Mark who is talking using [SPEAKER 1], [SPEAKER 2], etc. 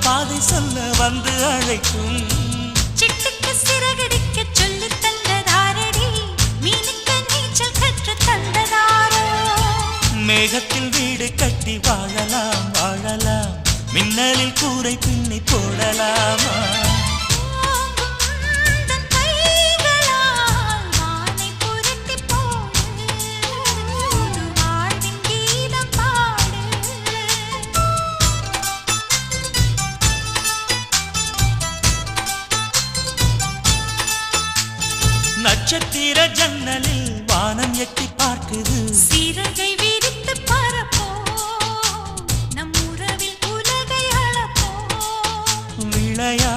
[SPEAKER 1] பாதை சொல்ல வந்து அழைக்கும்.
[SPEAKER 2] சிட்டுக்கு சிறகடிக்க சொல்லி தந்ததாரடி, மீனுக்கு நீச்சல் கற்று தந்ததாரோ.
[SPEAKER 1] மேகத்தில் வீடு கட்டி வாழலாம் வாழலாம், மின்னலில் கூரை பின்னி போடலாமா? நட்சத்திர ஜன்னலில் வானம் எட்டி பார்க்குது.
[SPEAKER 2] சிறகை விரித்து பறப்போம், நம் உறவில் உலகை அளப்போம்.
[SPEAKER 1] விளையா